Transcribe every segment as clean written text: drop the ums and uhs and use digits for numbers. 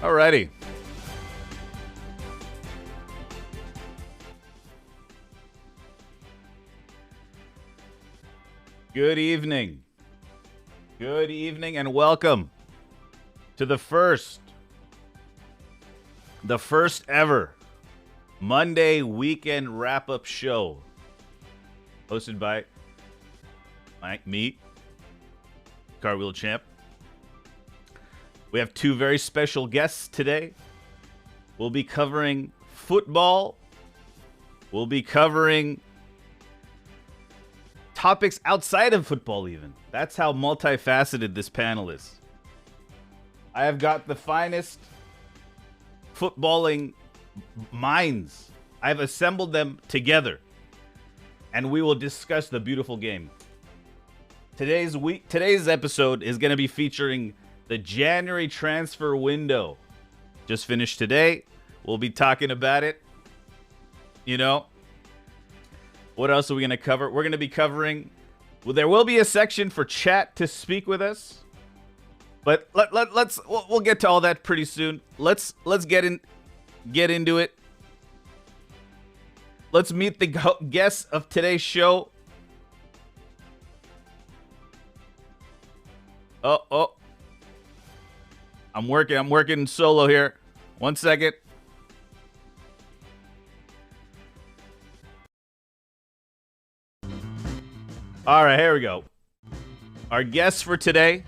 Alrighty. Good evening. Good evening and welcome to the first ever Monday weekend wrap-up show hosted by me, Cartwheel Champ. We have two very special guests today. We'll be covering football. We'll be covering topics outside of football even. That's how multifaceted this panel is. I have got the finest footballing minds. I've assembled them together. And we will discuss the beautiful game. Today's episode is going to be featuring the January transfer window. Just finished today. We'll be talking about it. You know, what else are we going to cover? We're going to be covering, well, there will be a section for chat to speak with us. But we'll get to all that pretty soon. Let's get into it. Let's meet the guests of today's show. Oh. I'm working solo here. 1 second. All right, here we go. Our guests for today,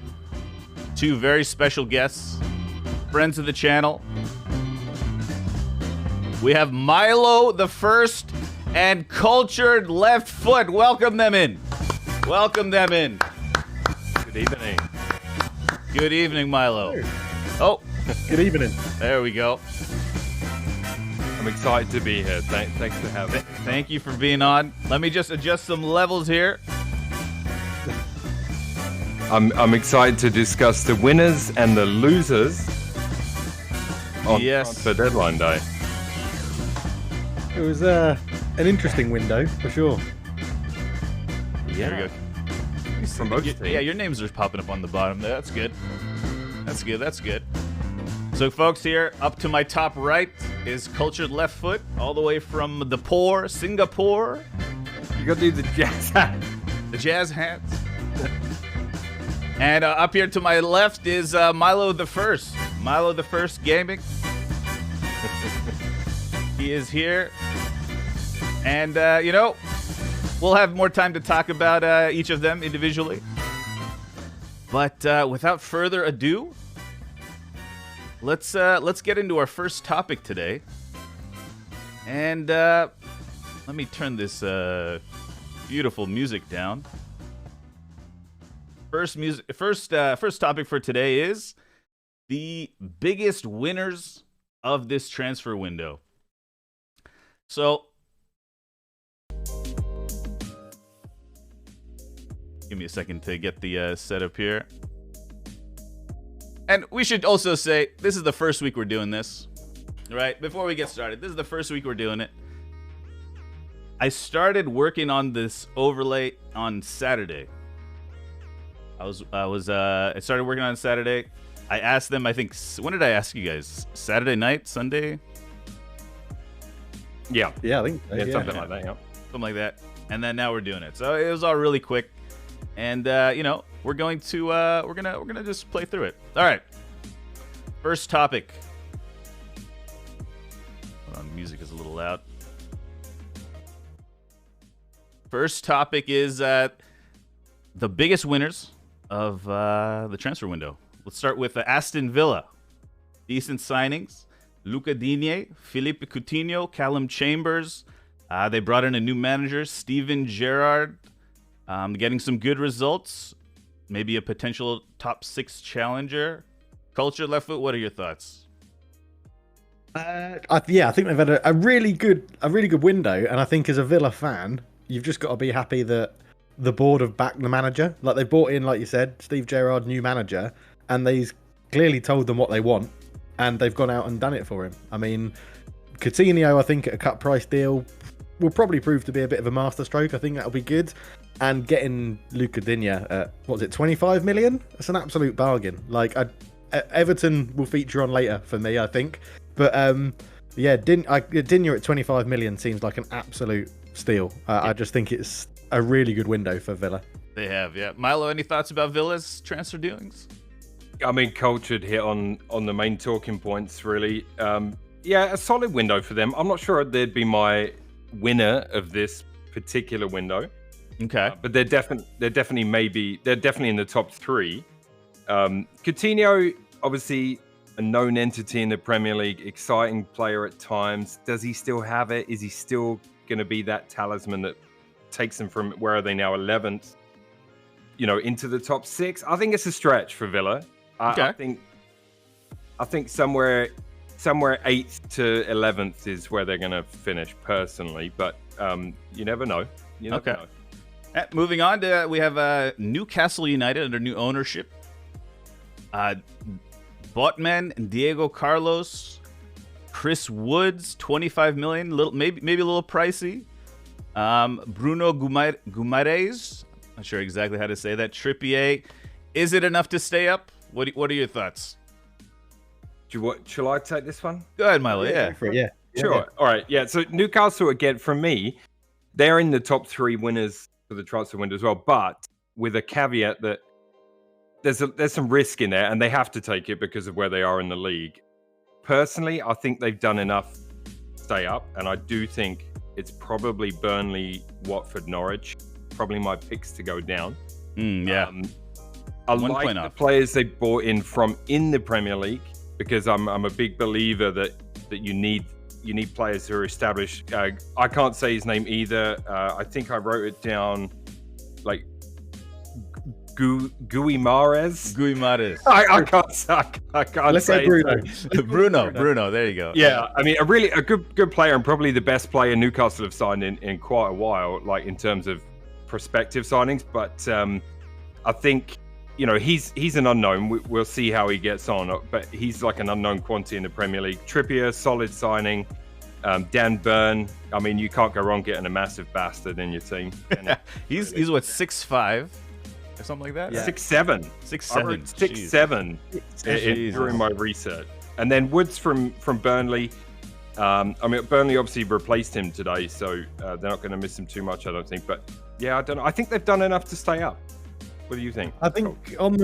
two very special guests, friends of the channel. We have Milo the First and Cultured Left Foot. Welcome them in. Welcome them in. Good evening. Good evening, Milo. Oh. Good evening. There we go. I'm excited to be here. Thanks for having me. Thank you for being on. Let me just adjust some levels here. I'm excited to discuss the winners and the losers on transfer deadline day. It was an interesting window, for sure. Yeah. There we go. From both teams. Yeah, your names are popping up on the bottom there. That's good. That's good. So, folks, here, up to my top right is Cultured Left Foot, all the way from the poor Singapore. You got to do the jazz hat. The jazz hats. And up here to my left is Milo the First. Milo the First Gaming. He is here. And, we'll have more time to talk about each of them individually. But without further ado, let's get into our first topic today. And let me turn this beautiful music down. First topic for today is the biggest winners of this transfer window. So, give me a second to get the setup here. And we should also say, this is the first week we're doing this, right? Before we get started, this is the first week we're doing it. I started working on this overlay on Saturday. I started working on Saturday. I asked them, I think, when did I ask you guys? Saturday night? Sunday? Yeah, I think something like that. Yeah, something like that. And then now we're doing it. So it was all really quick. And we're going to we're gonna just play through it. All right. First topic. Hold on, music is a little loud. First topic is the biggest winners of the transfer window. Let's start with Aston Villa. Decent signings. Luca Digne, Philippe Coutinho, Callum Chambers. They brought in a new manager, Steven Gerrard. Getting some good results. Maybe a potential top 6 challenger. Culture Left Foot, what are your thoughts? I think they've had a really good window, and I think as a Villa fan, you've just got to be happy that the board have backed the manager. Like, they brought in, like you said, Steve Gerrard, new manager, and they've clearly told them what they want, and they've gone out and done it for him. I mean, Coutinho, I think, at a cut price deal will probably prove to be a bit of a masterstroke. I think that'll be good. And getting Luca Digne at, 25 million? That's an absolute bargain. Like, Everton will feature on later for me, I think. But Digne at 25 million seems like an absolute steal. I just think it's a really good window for Villa. They have, yeah. Milo, any thoughts about Villa's transfer doings? I mean, cultured hit on the main talking points, really. A solid window for them. I'm not sure they'd be my winner of this particular window. Okay. But they're definitely in the top 3. Coutinho, obviously a known entity in the Premier League, exciting player at times. Does he still have it? Is he still going to be that talisman that takes them from, where are they now, 11th, into the top 6? I think it's a stretch for Villa. Okay. I think somewhere 8th to 11th is where they're going to finish, personally. But you never know. You never know. Moving on to, we have Newcastle United under new ownership. Botman, Diego Carlos, Chris Woods, 25 million, maybe a little pricey. Bruno Guimaraes, not sure exactly how to say that. Trippier, is it enough to stay up? What are your thoughts? Shall I take this one? Go ahead, Milo. Yeah. Sure. Yeah. All right. Yeah. So Newcastle, again, for me, they're in the top 3 winners for the transfer window as well, but with a caveat that there's some risk in there, and they have to take it because of where they are in the league. Personally, I think they've done enough to stay up, and I do think it's probably Burnley, Watford, Norwich. Probably my picks to go down. I like the players they bought in from in the Premier League, because I'm a big believer that you need players who are established. I can't say his name either. I think I wrote it down like Guimaraes. I can't Let's say Bruno. Bruno. There you go. Yeah, I mean, a good player, and probably the best player Newcastle have signed in quite a while, like in terms of prospective signings. But I think he's an unknown. We'll see how he gets on, but he's like an unknown quantity in the Premier League. Trippier, solid signing. Dan Burn, I mean, you can't go wrong getting a massive bastard in your team. he's what, 6'5" or something like that? Yeah. 6'7". 6'7". 6'7" during my research. And then Woods from Burnley. I mean, Burnley obviously replaced him today, so they're not going to miss him too much, I don't think. But yeah, I don't know. I think they've done enough to stay up. What do you think? I think on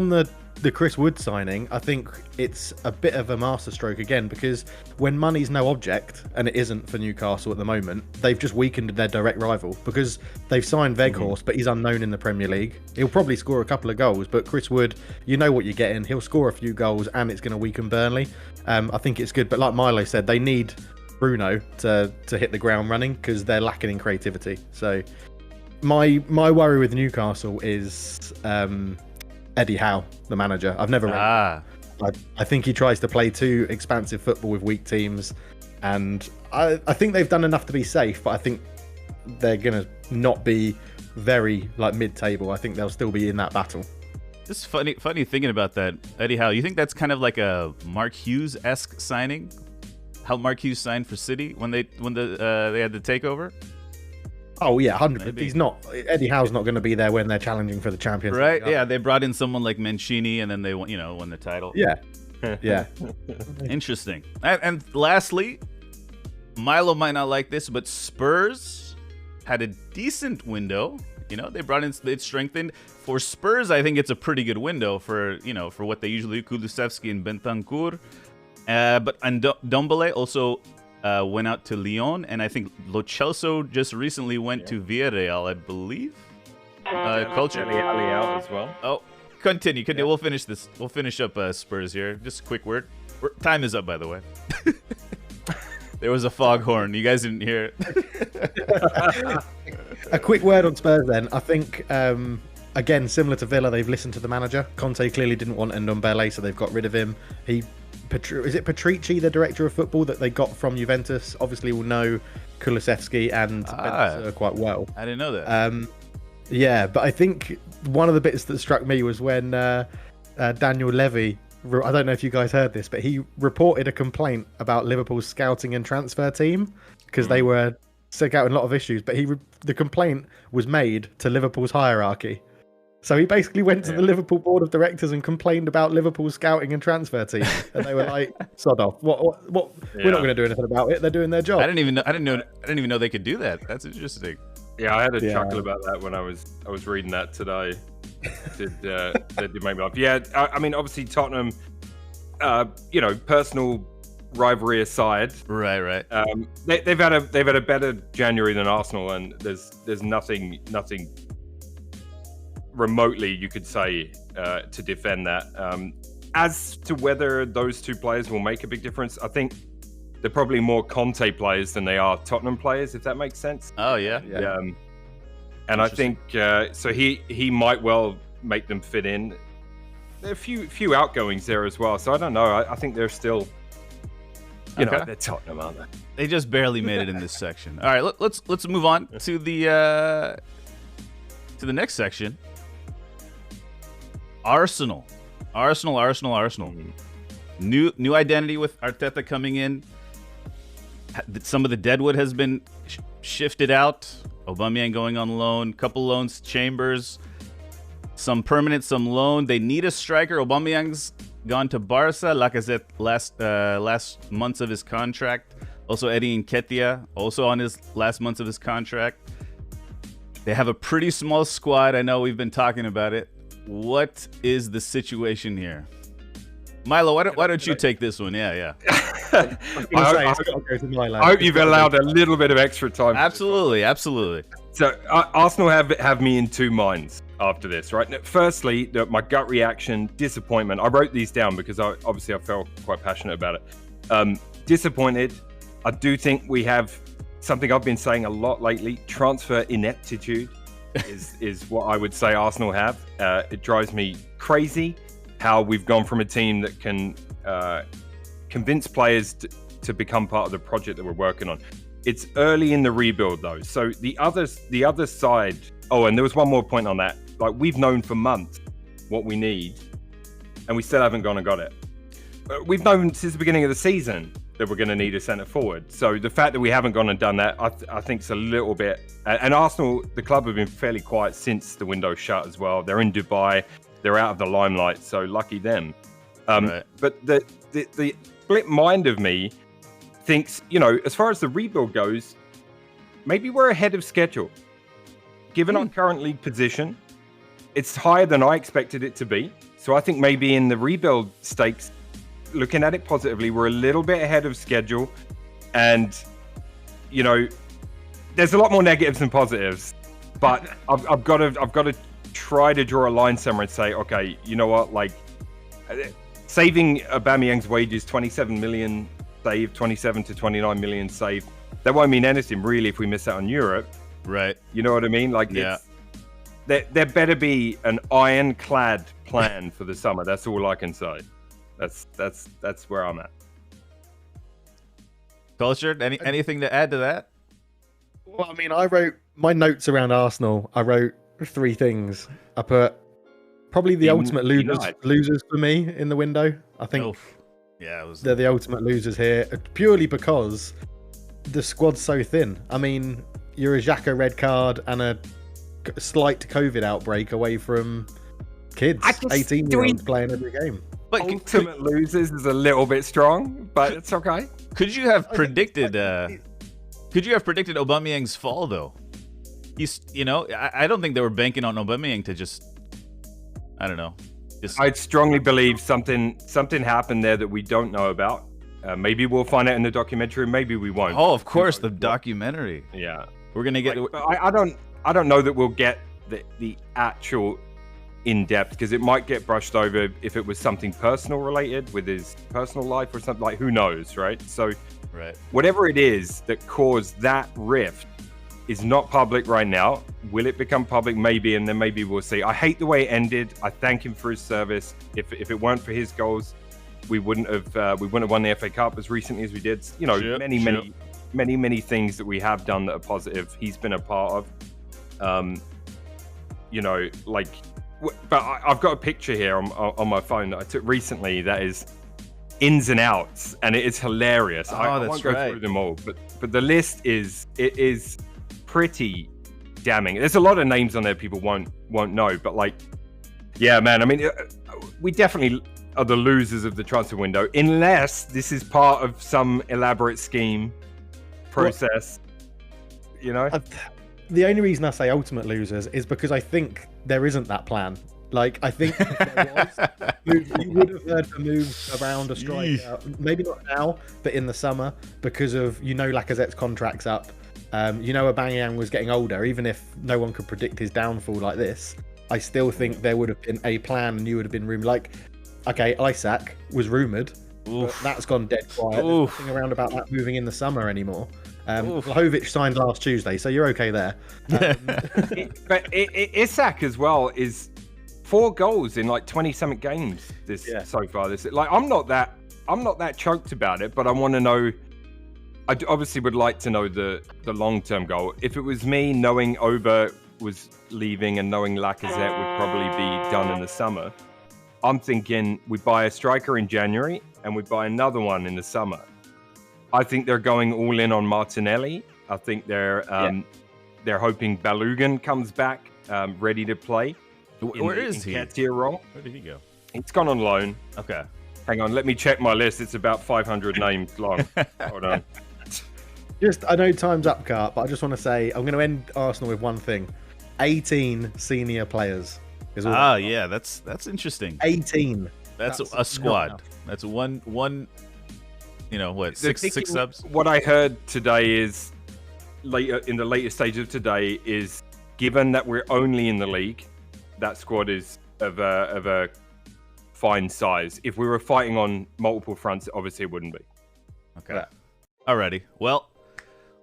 the Chris Wood signing, I think it's a bit of a masterstroke again, because when money's no object, and it isn't for Newcastle at the moment, they've just weakened their direct rival, because they've signed Weghorst, but he's unknown in the Premier League. He'll probably score a couple of goals, but Chris Wood, you know what you're getting. He'll score a few goals, and it's going to weaken Burnley. I think it's good, but like Milo said, they need Bruno to hit the ground running, because they're lacking in creativity. So my worry with Newcastle is Eddie Howe, the manager. I've never I think he tries to play too expansive football with weak teams, and I think they've done enough to be safe, but I think they're gonna not be very like mid-table. I think they'll still be in that battle. Just funny thinking about that, Eddie Howe. You think that's kind of like a Mark Hughes-esque signing? How Mark Hughes signed for City when they had the takeover? Oh yeah, 100%. He's not. Eddie Howe's not going to be there when they're challenging for the Champions League. Right? Yeah, they brought in someone like Mancini, and then they won the title. Yeah, yeah. Interesting. And lastly, Milo might not like this, but Spurs had a decent window. They strengthened. For Spurs, I think it's a pretty good window for what they usually do. Kulusevski and Bentancur. But Ndombele also went out to Lyon, and I think Lo Celso just recently went to Villarreal, I believe. Culture out as well. Oh, continue. Yeah. We'll finish this. We'll finish up Spurs here. Just a quick word. Time is up, by the way. There was a foghorn. You guys didn't hear it. A quick word on Spurs then. I think, again, similar to Villa, they've listened to the manager. Conte clearly didn't want Ndombele, so they've got rid of him. Is it Patrici, the director of football that they got from Juventus? Obviously, will know Kulusevski and Bentancur quite well. I didn't know that. Yeah, but I think one of the bits that struck me was when Daniel Levy, I don't know if you guys heard this, but he reported a complaint about Liverpool's scouting and transfer team because they were scouting a lot of issues. But the complaint was made to Liverpool's hierarchy. So he basically went to Yeah. the Liverpool board of directors and complained about Liverpool's scouting and transfer team, and they were like, "Sod off! What? We're not going to do anything about it. They're doing their job." I didn't even know they could do that. That's interesting. Yeah, I had a Yeah. chuckle about that when I was reading that today. That did make me laugh. Yeah, I mean, obviously Tottenham, personal rivalry aside, Right. they've had a better January than Arsenal, and there's nothing remotely you could say to defend that. As to whether those two players will make a big difference, I think they're probably more Conte players than they are Tottenham players, if that makes sense. Oh yeah. And I think so. He might well make them fit in. There are a few outgoings there as well, so I don't know. I think they're still, Okay. they're Tottenham, aren't they? They just barely made it in this section. All right, let's move on to the next section. Arsenal. New identity with Arteta coming in. Some of the deadwood has been shifted out. Aubameyang going on loan. Couple loans. Chambers. Some permanent, some loan. They need a striker. Aubameyang's gone to Barca. Lacazette last months of his contract. Also Eddie Nketiah, also on his last months of his contract. They have a pretty small squad. I know we've been talking about it. What is the situation here? Milo, why don't you take this one? Yeah. I hope you've allowed a little bit of extra time. Absolutely. So Arsenal have me in two minds after this, right? Now, firstly, my gut reaction, disappointment. I wrote these down because I felt quite passionate about it. Disappointed. I do think we have something I've been saying a lot lately. Transfer ineptitude is what I would say Arsenal have. It drives me crazy how we've gone from a team that can convince players to become part of the project that we're working on. It's early in the rebuild though. So the other side. Oh, and there was one more point on that. Like, we've known for months what we need, and we still haven't gone and got it. We've known since the beginning of the season that we're going to need a centre forward. So the fact that we haven't gone and done that, I think it's a little bit. And Arsenal, the club, have been fairly quiet since the window shut as well. They're in Dubai. They're out of the limelight, so lucky them. Right. But the split mind of me thinks, as far as the rebuild goes, maybe we're ahead of schedule. Given our current league position, it's higher than I expected it to be. So I think maybe in the rebuild stakes, looking at it positively, we're a little bit ahead of schedule. And, there's a lot more negatives than positives. But I've got to try to draw a line somewhere and say, okay, you know what? Like, saving Aubameyang's wages, 27 million saved, 27 to 29 million saved. That won't mean anything really if we miss out on Europe. Right. You know what I mean? Like, yeah. There better be an ironclad plan for the summer. That's all I can say. That's where I'm at. Culture, anything to add to that? Well, I mean, I wrote my notes around Arsenal. I wrote three things. I put probably the ultimate losers for me in the window. I think they're the ultimate losers here, purely because the squad's so thin. I mean, you're a Xhaka red card and a slight COVID outbreak away from kids, 18-year-olds playing every game. But ultimate losers is a little bit strong, but it's okay. Could you have predicted? Could you have predicted Aubameyang's fall though? He's, I don't think they were banking on Aubameyang to just, I don't know. I'd strongly believe something happened there that we don't know about. Maybe we'll find out in the documentary. Maybe we won't. Oh, of course, the documentary. Yeah, we're gonna get. I don't know that we'll get the actual in depth, because it might get brushed over if it was something personal related with his personal life or something. Like, who knows, right? So, right. Whatever it is that caused that rift is not public right now. Will it become public? Maybe, and then maybe we'll see. I hate the way it ended. I thank him for his service. If it weren't for his goals, we wouldn't have won the FA Cup as recently as we did. Many things that we have done that are positive, he's been a part of. But I've got a picture here on my phone that I took recently that is ins and outs, and it is hilarious. I won't go through them all, but the list is pretty damning. There's a lot of names on there people won't know, but like, yeah, man. I mean, we definitely are the losers of the transfer window, unless this is part of some elaborate scheme process. You know, the only reason I say ultimate losers is because I think there isn't that plan. Like, I think if there was, you would have heard the moves around a striker. Maybe not now, but in the summer, because of, Lacazette's contract's up. Aubameyang was getting older. Even if no one could predict his downfall like this, I still think there would have been a plan, and you would have been rumoured. Like, okay, Isak was rumoured, but that's gone dead quiet. There's nothing around about that moving in the summer anymore. Vlahovic signed last Tuesday, so you're okay there. But Isak as well is 4 goals in like 20-something games so far. Like, I'm not that choked about it, but I want to know. I obviously would like to know the long-term goal. If it was me, knowing Oba was leaving and knowing Lacazette would probably be done in the summer, I'm thinking we buy a striker in January and we buy another one in the summer. I think they're going all in on Martinelli. I think they're hoping Balogun comes back ready to play. Where is he? Tier role. Where did he go? He's gone on loan. Okay. Hang on, let me check my list. It's about 500 names long. Hold on. I know time's up, Cart, but I just want to say I'm going to end Arsenal with one thing: 18 senior players. Yeah, that's interesting. 18. That's a squad. That's one. Six subs. What I heard today is in the later stage of today is, given that we're only in the league, that squad is of a fine size. If we were fighting on multiple fronts, obviously it wouldn't be. Okay. Yeah. Alrighty. Well,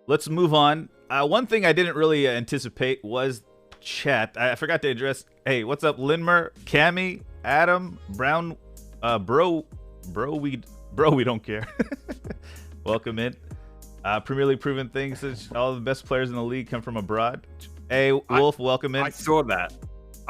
let's move on. One thing I didn't really anticipate was chat. I forgot to address. Hey, what's up, Linmer, Cammy, Adam, Brown, bro, we don't care. Welcome in. Premier League proven things. All the best players in the league come from abroad. Hey, Wolf, welcome in. I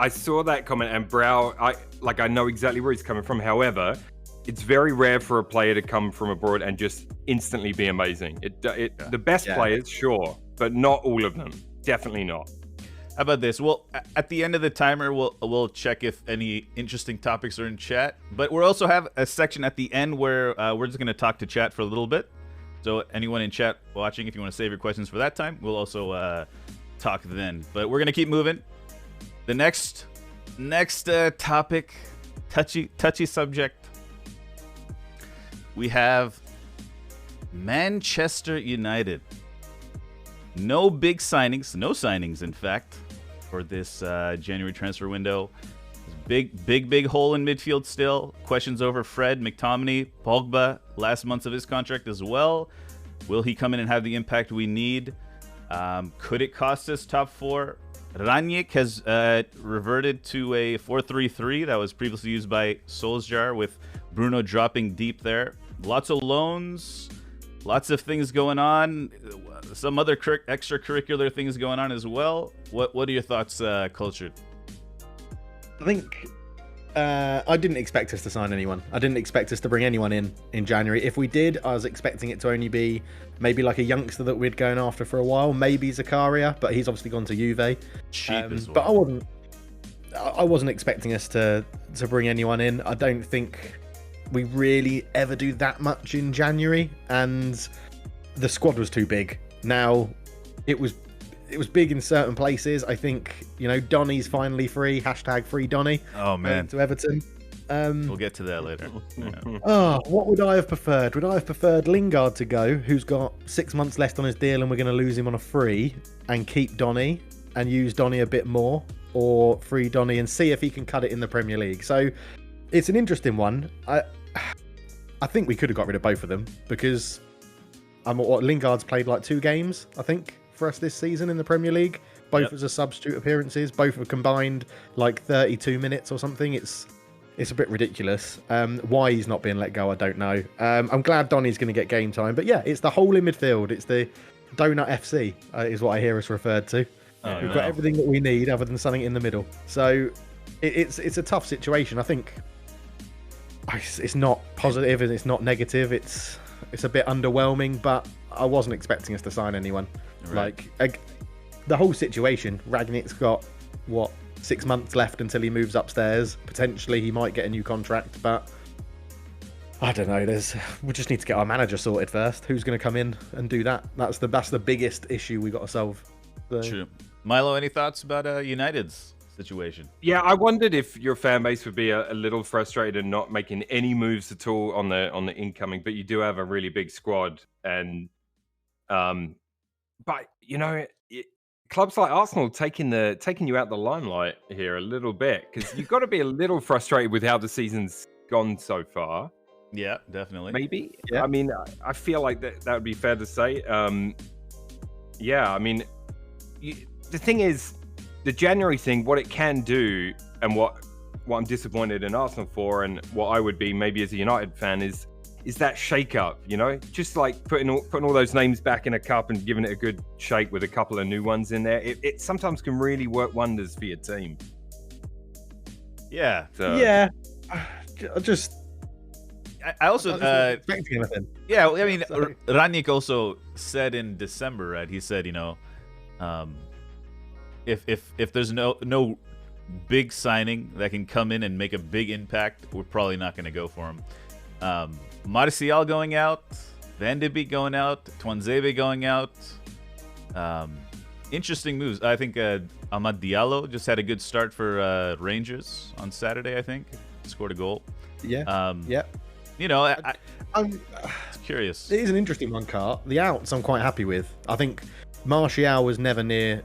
saw that comment, and Brow, I know exactly where he's coming from. However, it's very rare for a player to come from abroad and just instantly be amazing. The best players, sure, but not all of them. Definitely not. How about this? Well, at the end of the timer, we'll check if any interesting topics are in chat. But we'll also have a section at the end where we're just going to talk to chat for a little bit. So anyone in chat watching, if you want to save your questions for that time, we'll also talk then. But we're going to keep moving. The next topic, touchy subject. We have Manchester United. No signings, in fact, for this January transfer window. Big hole in midfield still. Questions over Fred, McTominay, Pogba, last months of his contract as well. Will he come in and have the impact we need? Could it cost us top 4? Ranić has reverted to a 4-3-3 that was previously used by Solskjaer, with Bruno dropping deep there. Lots of loans, lots of things going on. Some other extracurricular things going on as well. What are your thoughts, Cultured? I think I didn't expect us to sign anyone. I didn't expect us to bring anyone in January. If we did, I was expecting it to only be maybe like a youngster that we'd going after for a while. Maybe Zakaria, but he's obviously gone to Juve. Cheap as well. But I wasn't expecting us to bring anyone in. I don't think we really ever do that much in January, and the squad was too big. Now, it was big in certain places. I think, Donny's finally free. #free Donny. Oh, man. To Everton. We'll get to that later. Yeah. What would I have preferred? Would I have preferred Lingard to go, who's got 6 months left on his deal and we're going to lose him on a free, and keep Donny and use Donny a bit more, or free Donny and see if he can cut it in the Premier League? So it's an interesting one. I think we could have got rid of both of them, because Lingard's played like 2 games, I think, for us this season in the Premier League, both as a substitute appearances. Both have combined like 32 minutes or something. It's a bit ridiculous. Why he's not being let go, I don't know. I'm glad Donny's going to get game time, but yeah, it's the hole in midfield. It's the Donut FC is what I hear us referred to. We've got everything that we need other than something in the middle. So it's a tough situation. I think it's not positive and it's not negative. It's a bit underwhelming, but I wasn't expecting us to sign anyone. Right. Like, the whole situation. Rangnick's got what 6 months left until he moves upstairs. Potentially, he might get a new contract, but I don't know. We just need to get our manager sorted first. Who's going to come in and do that? That's the biggest issue we got to solve. So. True. Milo, any thoughts about United's situation? Yeah, I wondered if your fan base would be a little frustrated and not making any moves at all on the incoming, but you do have a really big squad, and but you know, clubs like Arsenal taking you out the limelight here a little bit, because you've got to be a little frustrated with how the season's gone so far. Yeah, definitely. Maybe. Yeah. I mean, I feel like that would be fair to say. Yeah, I mean, the thing is, the January thing, what it can do, and what I'm disappointed in Arsenal for, and what I would be maybe as a United fan is that shake-up, you know? Just like putting all those names back in a cup and giving it a good shake with a couple of new ones in there. It sometimes can really work wonders for your team. Yeah. So, yeah. I also expecting anything. Yeah, I mean, Rangnick also said in December, right? He said, you know, if there's no big signing that can come in and make a big impact, we're probably not going to go for him. Martial going out, Van de Beek going out, Tuanzebe going out. Interesting moves. I think Amad Diallo just had a good start for Rangers on Saturday. I think scored a goal. Yeah. Yeah. You know, I'm curious. It is an interesting one, Cart. The outs I'm quite happy with. I think Martial was never near.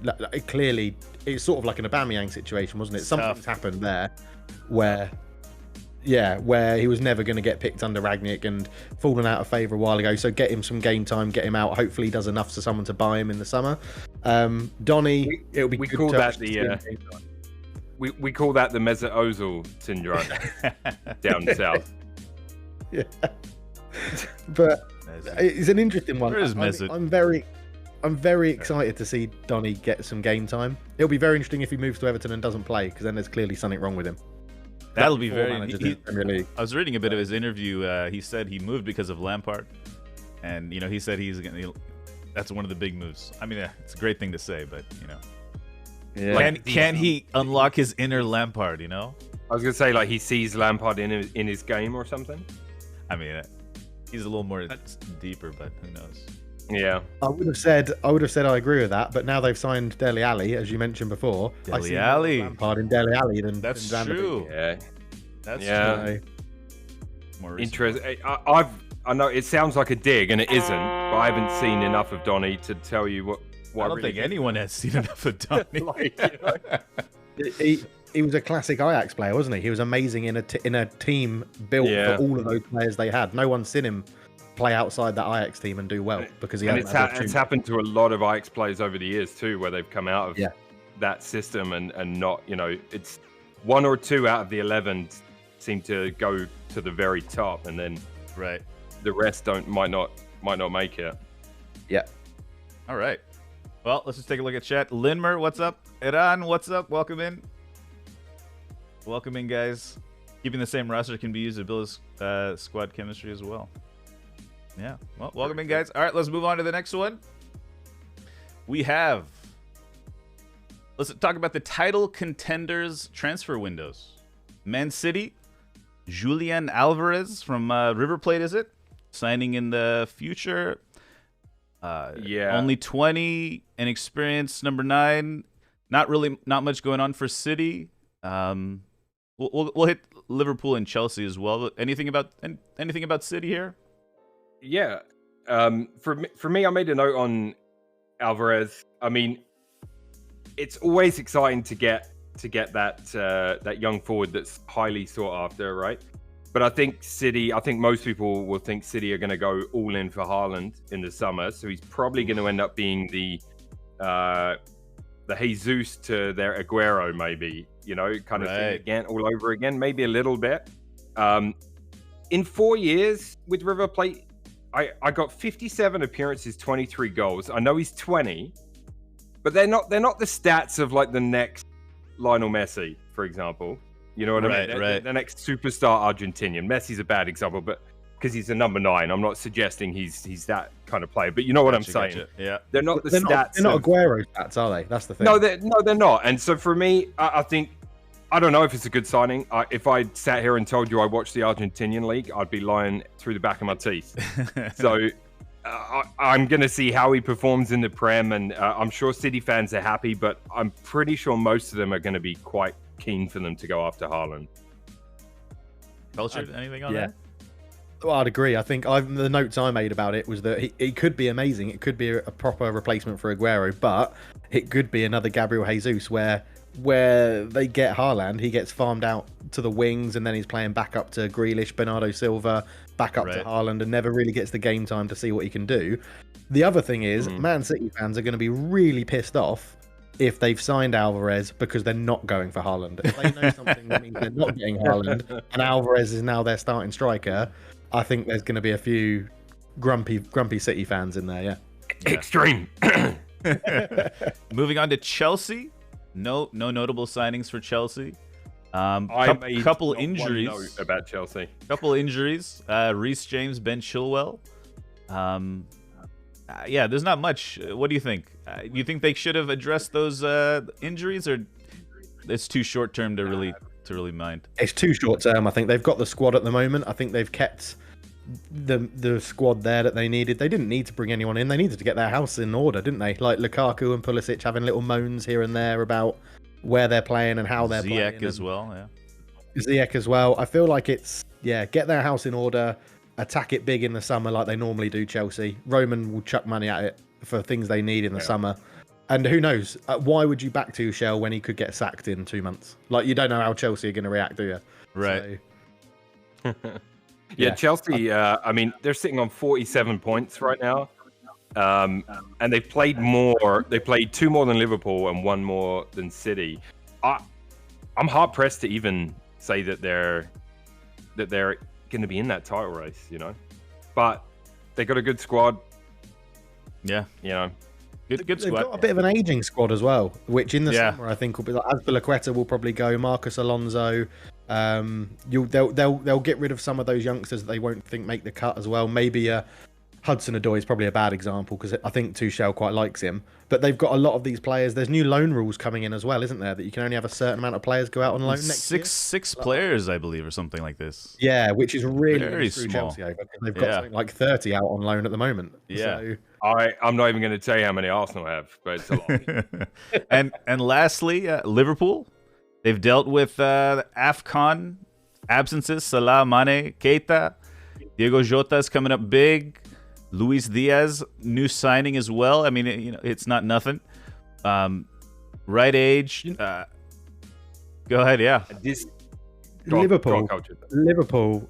Clearly, it's sort of like an Aubameyang situation, wasn't it? Something's happened there where he was never going to get picked under Rangnick and fallen out of favour a while ago. So get him some game time, get him out. Hopefully, he does enough for someone to buy him in the summer. Donny, it'll be. We good call to that the. We call that the Mesut Ozil syndrome down south. Yeah, but it's an interesting one. I'm very excited to see Donny get some game time. It'll be very interesting if he moves to Everton and doesn't play, because then there's clearly something wrong with him. That'll be very. I was reading a bit of his interview. He said he moved because of Lampard, and you know, he said he's gonna. That's one of the big moves. I mean, it's a great thing to say, but you know, can he unlock his inner Lampard? You know, I was gonna say, like, he sees Lampard in his game or something. I mean, he's a little more deeper, but who knows? Yeah, I would have said I agree with that, but now they've signed Dele Alli, as you mentioned before. Dele Alli, Lampard in Dele Alli, that's than true. Yeah, that's true. More interesting. I know it sounds like a dig, and it isn't. But I haven't seen enough of Donny to tell you what I don't think anyone has seen enough of Donny. Like, you know? He was a classic Ajax player, wasn't he? He was amazing in a team built for all of those players they had. No one's seen him play outside that Ajax team and do well because he hasn't had it's happened to a lot of Ajax players over the years too, where they've come out of that system and not, you know, it's one or two out of the 11 seem to go to the very top, and then the rest might not make it. Yeah. All right. Well, let's just take a look at chat. Linmer, what's up? Iran, what's up? Welcome in. Welcome in, guys. Keeping the same roster can be used to build squad chemistry as well. Yeah. Well, welcome in, guys. All right, let's move on to the next one. Let's talk about the title contenders transfer windows. Man City, Julian Alvarez from River Plate, is it? Signing in the future. Only 20, inexperienced, number 9. Not much going on for City. We'll hit Liverpool and Chelsea as well. Anything about City here? Yeah. For me, I made a note on Alvarez. I mean, it's always exciting to get that young forward that's highly sought after, right? But I think most people will think City are going to go all in for Haaland in the summer. So he's probably going to end up being the Jesus to their Aguero, maybe, you know, kind of thing again, all over again, maybe a little bit. In 4 years with River Plate, I got 57 appearances, 23 goals. I know he's 20, but they're not the stats of like the next Lionel Messi, for example. You know what I mean? Right. The next superstar Argentinian. Messi's a bad example, but because he's a number 9. I'm not suggesting he's that kind of player, but you know what I'm saying. Gotcha. Yeah, They're not the They're stats. they're not Aguero stats, are they? That's the thing. No, they're not. And so for me, I think I don't know if it's a good signing. If I sat here and told you I watched the Argentinian league, I'd be lying through the back of my teeth. So I'm going to see how he performs in the Prem, and I'm sure City fans are happy, but I'm pretty sure most of them are going to be quite keen for them to go after Haaland. Culture, anything on that? Well, I'd agree. I think the notes I made about it was that he could be amazing. It could be a proper replacement for Aguero, but it could be another Gabriel Jesus where they get Haaland, he gets farmed out to the wings, and then he's playing back up to Grealish, Bernardo Silva, back up to Haaland, and never really gets the game time to see what he can do. The other thing is, Man City fans are going to be really pissed off if they've signed Alvarez because they're not going for Haaland. If they know something that means they're not getting Haaland, and Alvarez is now their starting striker, I think there's going to be a few grumpy City fans in there, yeah. Extreme. Moving on to Chelsea. No notable signings for Chelsea. Couple injuries. One note about Chelsea. Couple injuries. Reece James, Ben Chilwell. Yeah, there's not much. What do you think? You think they should have addressed those injuries, or it's too short term to really mind? It's too short term. I think they've got the squad at the moment. I think they've kept the squad there that they needed. They didn't need to bring anyone in. They needed to get their house in order, didn't they? Like Lukaku and Pulisic having little moans here and there about where they're playing and how they're playing. Ziyech as well, yeah. Ziyech as well. I feel like it's, get their house in order, attack it big in the summer like they normally do, Chelsea. Roman will chuck money at it for things they need in the summer. And who knows? Why would you back Tuchel when he could get sacked in 2 months? Like, you don't know how Chelsea are going to react, do you? Right. So, Chelsea, I mean, they're sitting on 47 points right now. And they've played more. They played 2 more than Liverpool and 1 more than City. I'm hard pressed to even say that they're going to be in that title race, you know. But they got a good squad. Yeah, you know, good squad. They've got a bit of an aging squad as well, which in the summer I think will be like Azpilicueta will probably go, Marcus Alonso. They'll get rid of some of those youngsters that they won't think make the cut as well. Maybe Hudson-Odoi is probably a bad example because I think Tuchel quite likes him. But they've got a lot of these players. There's new loan rules coming in as well, isn't there? That you can only have a certain amount of players go out on loan next year. Six players, I believe, or something like this. Yeah, which is really very screw small. Chelsea over. They've got something like 30 out on loan at the moment. Yeah. So, I'm not even going to tell you how many Arsenal have, but it's a lot. and lastly, Liverpool. They've dealt with AFCON absences. Salah, Mane, Keita. Diego Jota is coming up big. Luis Diaz, new signing as well. I mean, it's not nothing. Right age. Go ahead, yeah. Liverpool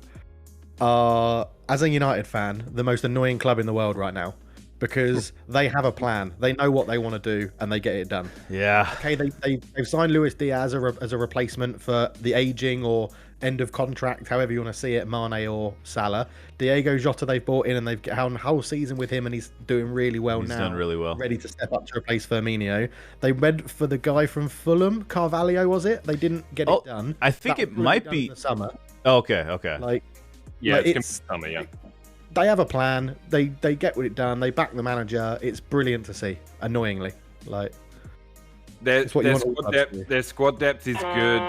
are, as a United fan, the most annoying club in the world right now because they have a plan. They know what they want to do and they get it done. Yeah. Okay, they've signed Luis Diaz as a replacement for the aging or end of contract, however you want to see it, Mane or Salah. Diego Jota they've bought in and they've had a whole season with him and he's doing really well now. He's done really well. Ready to step up to replace Firmino. They went for the guy from Fulham, Carvalho, was it? They didn't get it done. I think it might be in the summer. Okay. It's summer, yeah. They have a plan. They get it done. They back the manager. It's brilliant to see. Annoyingly, like their squad depth is good.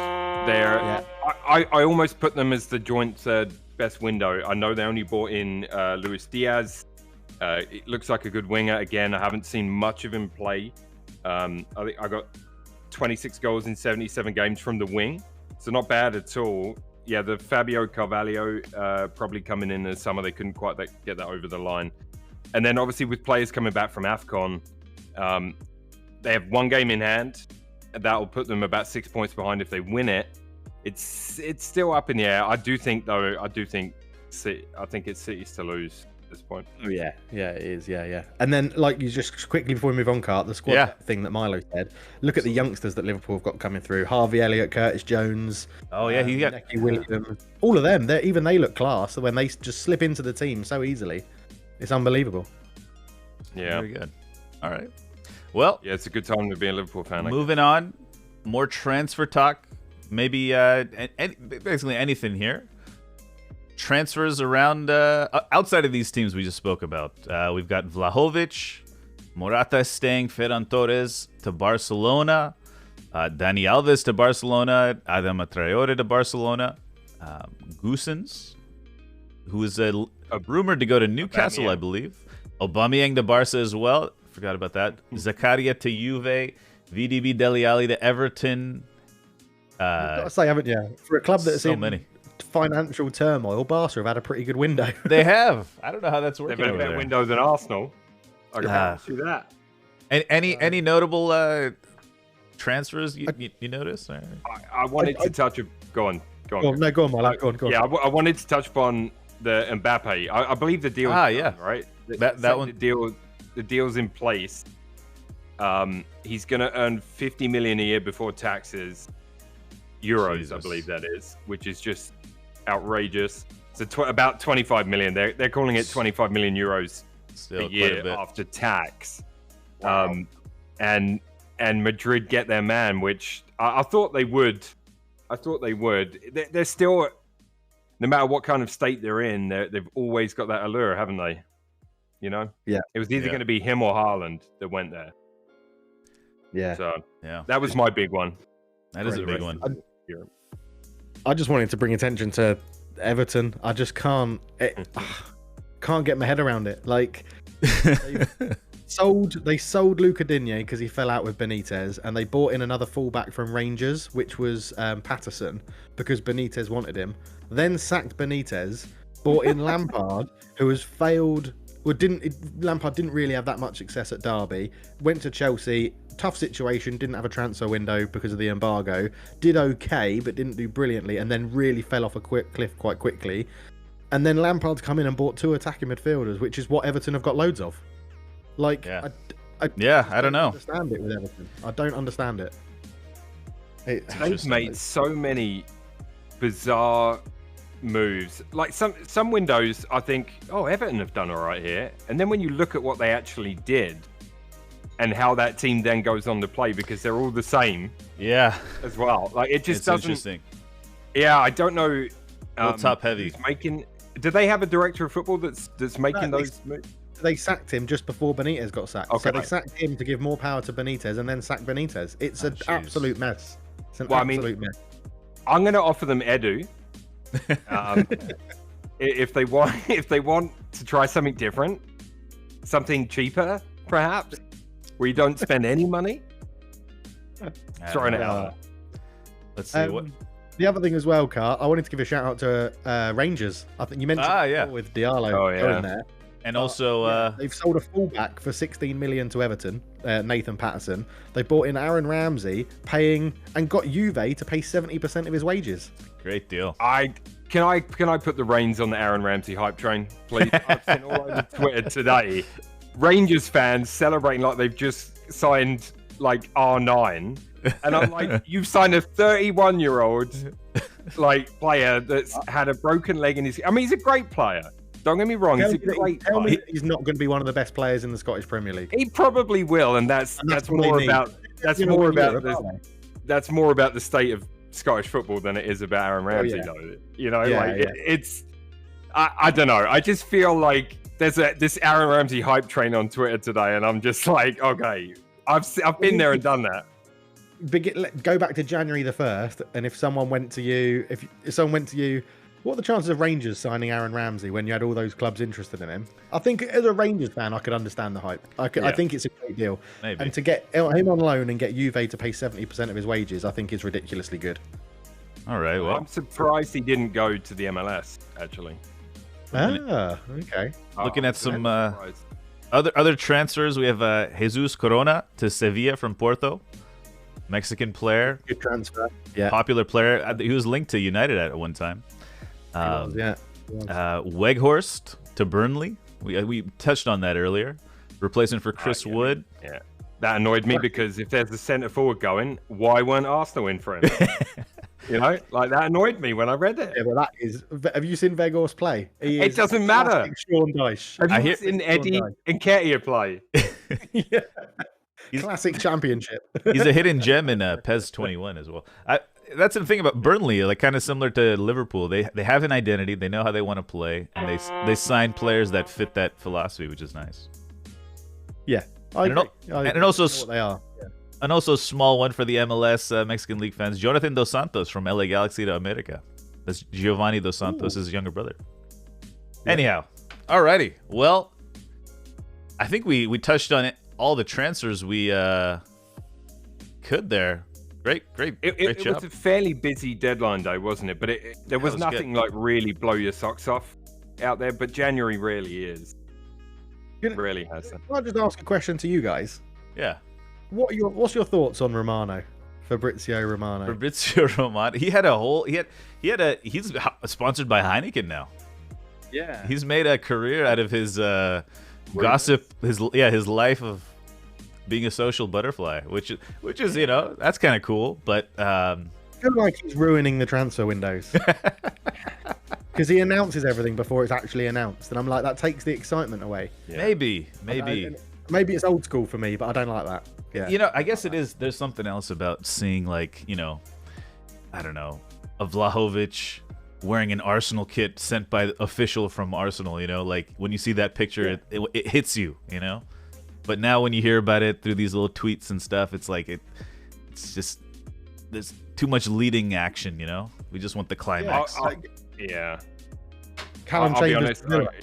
I almost put them as the joint third best window. I know they only bought in Luis Diaz. It looks like a good winger. Again, I haven't seen much of him play. I think I got 26 goals in 77 games from the wing, so not bad at all. Yeah, the Fabio Carvalho probably coming in the summer. They couldn't quite get that over the line. And then obviously with players coming back from AFCON, they have 1 game in hand. That will put them about 6 points behind if they win it. It's still up in the air. I think it's City's to lose at this point. Oh, yeah, it is. Yeah. And then, like, you just quickly before we move on, Cart, the squad thing that Milo said. Look at the youngsters that Liverpool have got coming through. Harvey Elliott, Curtis Jones. Oh yeah, he got Necky Williams. All of them. They look class when they just slip into the team so easily. It's unbelievable. Yeah. Very good. All right. Well, yeah, it's a good time to be a Liverpool fan. Moving on, more transfer talk. Maybe basically anything here. transfers around outside of these teams we just spoke about. We've got Vlahovic, Morata is staying, Ferran Torres to Barcelona, Dani Alves to Barcelona, Adama Traore to Barcelona, Goossens, who is rumored to go to Newcastle, I believe. Aubameyang to Barca as well. Forgot about that. Zakaria to Juve, VDB Dele Alli to Everton. You've got to say, haven't you? For a club that's so in many financial turmoil, Barca have had a pretty good window. They have. I don't know how that's working. They've had a better window than Arsenal. I can see that. And any notable transfers you notice? Or? I wanted to touch. Go on. Go on, Milo. Go on. Yeah, I wanted to touch upon the Mbappe. I believe the deal. Yeah. Right. That one. The deal's in place. He's going to earn 50 million a year before taxes, euros, Jesus. I believe that is, which is just outrageous. So about 25 million. They're calling it 25 million euros a year after tax. Wow. And Madrid get their man, which I thought they would. They're still, no matter what kind of state they're in, they've always got that allure, haven't they? You know? Yeah. It was either going to be him or Haaland that went there. Yeah. So that was my big one. That is a big one. I just wanted to bring attention to Everton. I just can't get my head around it. Like they sold Luca Digne because he fell out with Benitez, and they bought in another fullback from Rangers, which was Patterson, because Benitez wanted him. Then sacked Benitez, bought in Lampard, who has failed. Lampard didn't really have that much success at Derby. Went to Chelsea, tough situation, didn't have a transfer window because of the embargo. Did okay, but didn't do brilliantly, and then really fell off a cliff quite quickly. And then Lampard's come in and bought 2 attacking midfielders, which is what Everton have got loads of. Like, I don't know. Understand it with Everton. I don't understand it. They've made so many bizarre moves. Like some windows, I think, Everton have done all right here. And then when you look at what they actually did and how that team then goes on to play, because they're all the same. Yeah. As well. Like it just doesn't. Interesting. Yeah, I don't know. Top heavy. Do they have a director of football that's making those moves? They sacked him just before Benitez got sacked. Okay. So they sacked him to give more power to Benitez and then sacked Benitez. It's an absolute mess. It's an absolute mess. I'm going to offer them Edu. If they want to try something different, something cheaper, perhaps, where you don't spend any money. Throwing it out. Let's see what. The other thing as well, Cart, I wanted to give a shout out to Rangers. I think you mentioned with Diallo going there. And also, they've sold a fullback for 16 million to Everton, Nathan Patterson. They bought in Aaron Ramsey, and got Juve to pay 70% of his wages. Great deal. Can I put the reins on the Aaron Ramsey hype train, please? I've seen all over Twitter today. Rangers fans celebrating like they've just signed like R9, and I'm like, you've signed a 31-year-old like player that's had a broken leg in his. I mean, he's a great player. Don't get me wrong. He's a great Tell me he's not going to be one of the best players in the Scottish Premier League. He probably will, and that's more about the state of Scottish football than it is about Aaron Ramsey, though. You know, it's. I don't know. I just feel like there's this Aaron Ramsey hype train on Twitter today, and I'm just like, okay, I've been there and done that. Go back to January the 1st, and if someone went to you, what are the chances of Rangers signing Aaron Ramsey when you had all those clubs interested in him? I think as a Rangers fan, I could understand the hype. I think it's a great deal. Maybe. And to get him on loan and get Juve to pay 70% of his wages, I think is ridiculously good. All right, well. I'm surprised he didn't go to the MLS, actually. Okay. Looking at some other transfers, we have Jesus Corona to Sevilla from Porto. Mexican player. Good transfer. Yeah. Popular player. He was linked to United at one time. Weghorst to Burnley. We touched on that earlier. Replacement for Chris Wood. Yeah, that annoyed me because if there's a centre forward going, why weren't Arsenal in for him? You know, like that annoyed me when I read it. Yeah, but that is. Have you seen Weghorst play? It doesn't matter. Sean Dyche. Have you seen Eddie Nketiah play? Yeah. Classic championship. He's a hidden gem in PES 21 as well. that's the thing about Burnley, like kind of similar to Liverpool. They have an identity. They know how they want to play, and they sign players that fit that philosophy, which is nice. Yeah, I agree. And also what they are. Yeah. And also a small one for the MLS Mexican League fans. Jonathan Dos Santos from LA Galaxy to America. That's Giovanni Dos Santos' younger brother. Yeah. Anyhow, alrighty. Well, I think we touched on it, all the transfers we could there. Great job. It was a fairly busy deadline day, wasn't it? But there was nothing like really blow your socks off out there. But January really is. Really hasn't. Can I just ask a question to you guys? Yeah. What's your thoughts on Romano? Fabrizio Romano. Fabrizio Romano. He's sponsored by Heineken now. Yeah. He's made a career out of his gossip, his life of being a social butterfly, which is that's kind of cool. But I feel like he's ruining the transfer windows because he announces everything before it's actually announced, and I'm like, that takes the excitement away. Yeah. Maybe it's old school for me, but I don't like that. Yeah. I guess it is. There's something else about seeing, like, I don't know, a Vlahovic wearing an Arsenal kit sent by the official from Arsenal. Like when you see that picture, it hits you. But now when you hear about it through these little tweets and stuff, it's like it's just there's too much leading action. We just want the climax. Yeah. Callum Chambers, be honest.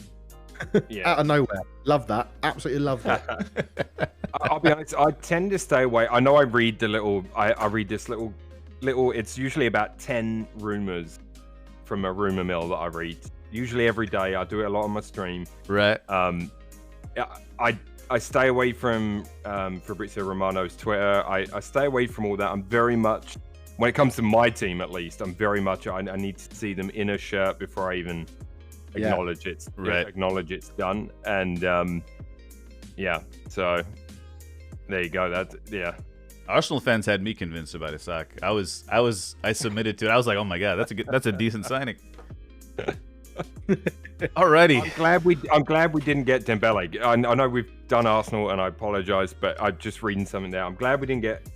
Out of nowhere. Love that. Absolutely love that. I'll be honest. I tend to stay away. I know I read the little. I read this little. It's usually about 10 rumors from a rumor mill that I read. Usually every day. I do it a lot on my stream. Right. I stay away from Fabrizio Romano's Twitter. I stay away from all that. I'm very much, when it comes to my team at least, I'm very much, I need to see them in a shirt before I even acknowledge it's done. And so there you go. Arsenal fans had me convinced about Isak. I submitted to it. I was like, oh my god, that's a decent signing. Alrighty. I'm glad we didn't get Dembele. I know we've done Arsenal, and I apologise, but I'm just reading something there. I'm glad we didn't get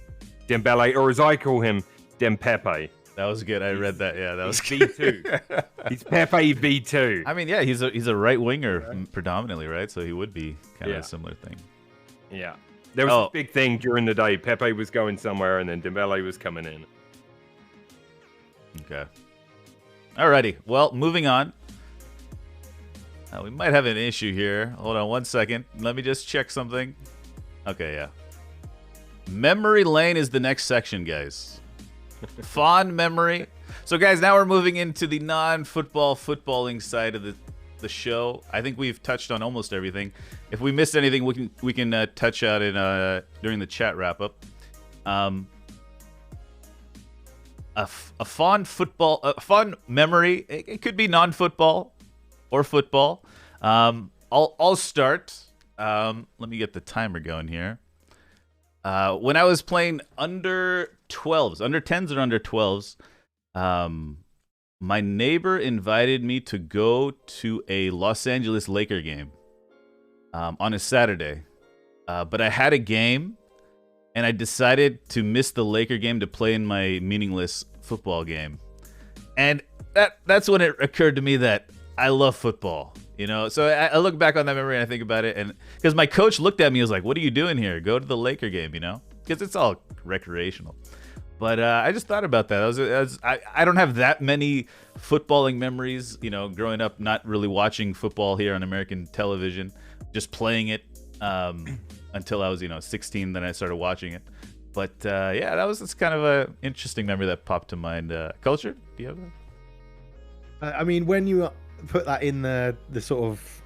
Dembele, or as I call him, Dempepe. That was good. I read that. Yeah, that was V2. He's Pepe V2. I mean, yeah, he's a right winger predominantly, right? So he would be kind of a similar thing. Yeah. There was a big thing during the day. Pepe was going somewhere, and then Dembele was coming in. Okay. Alrighty. Well, moving on. We might have an issue here. Hold on one second. Let me just check something. Okay, yeah. Memory lane is the next section, guys. Fond memory. So, guys, now we're moving into the footballing side of the show. I think we've touched on almost everything. If we missed anything, we can touch out it during the chat wrap up. A fond memory. It could be non-football or football. I'll start. Let me get the timer going here. When I was playing under 12s, under 10s or under 12s, my neighbor invited me to go to a Los Angeles Laker game on a Saturday. But I had a game, and I decided to miss the Laker game to play in my meaningless football game. And that's when it occurred to me that I love football. So I look back on that memory and I think about it, and because my coach looked at me, he was like, "What are you doing here? Go to the Laker game," because it's all recreational. But I just thought about that. I don't have that many footballing memories, growing up, not really watching football here on American television, just playing it until I was 16. Then I started watching it. But that's kind of an interesting memory that popped to mind. Culture, do you have that? I mean, when you put that in the sort of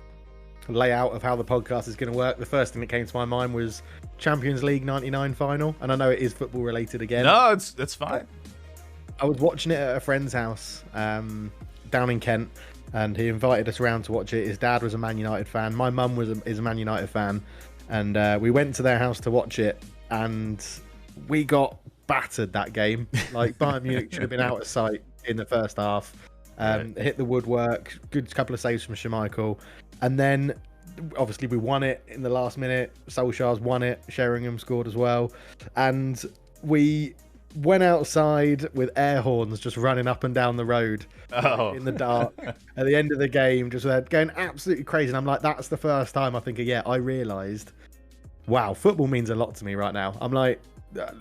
layout of how the podcast is going to work, the first thing that came to my mind was Champions League 99 final, and I know it is football related again. No, that's fine. I was watching it at a friend's house down in Kent, and he invited us around to watch it. His dad was a Man United fan. My mum is a Man United fan, and we went to their house to watch it, and we got battered that game. Like, Bayern Munich should have been out of sight in the first half. Hit the woodwork, good couple of saves from Schmeichel, and then obviously we won it in the last minute. Solskjaer's won it, Sheringham scored as well, and we went outside with air horns, just running up and down the road in the dark at the end of the game, just going absolutely crazy. And I'm like, that's the first time I think, I realised, wow, football means a lot to me right now. I'm like,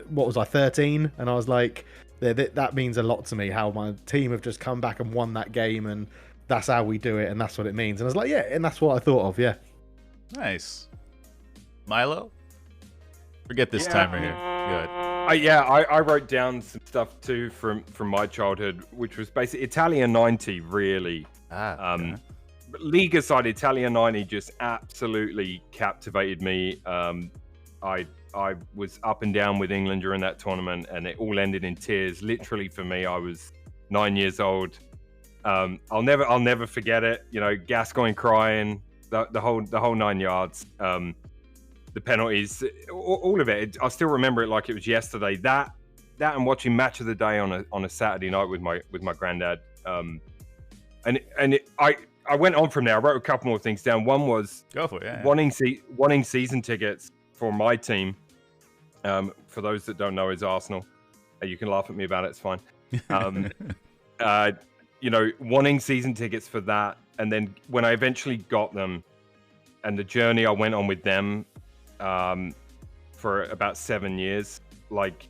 what was I, 13? And I was like, that means a lot to me, how my team have just come back and won that game, and that's how we do it, and that's what it means. And I was like, yeah, and that's what I thought of, yeah. Nice. Milo? Forget this timer here. Good. I wrote down some stuff too from my childhood, which was basically Italia 90, really. League aside, Italia 90 just absolutely captivated me. I was up and down with England during that tournament, and it all ended in tears. Literally, for me, I was 9 years old. I'll never forget it. You know, Gascoigne crying, the whole 9 yards. The penalties, all of it. I still remember it like it was yesterday. That and watching Match of the Day on a Saturday night with my granddad. I went on from there. I wrote a couple more things down. One was go for it. Yeah. wanting season tickets for my team. For those that don't know, is Arsenal. You can laugh at me about it. It's fine. Wanting season tickets for that, and then when I eventually got them, and the journey I went on with them. For about 7 years, like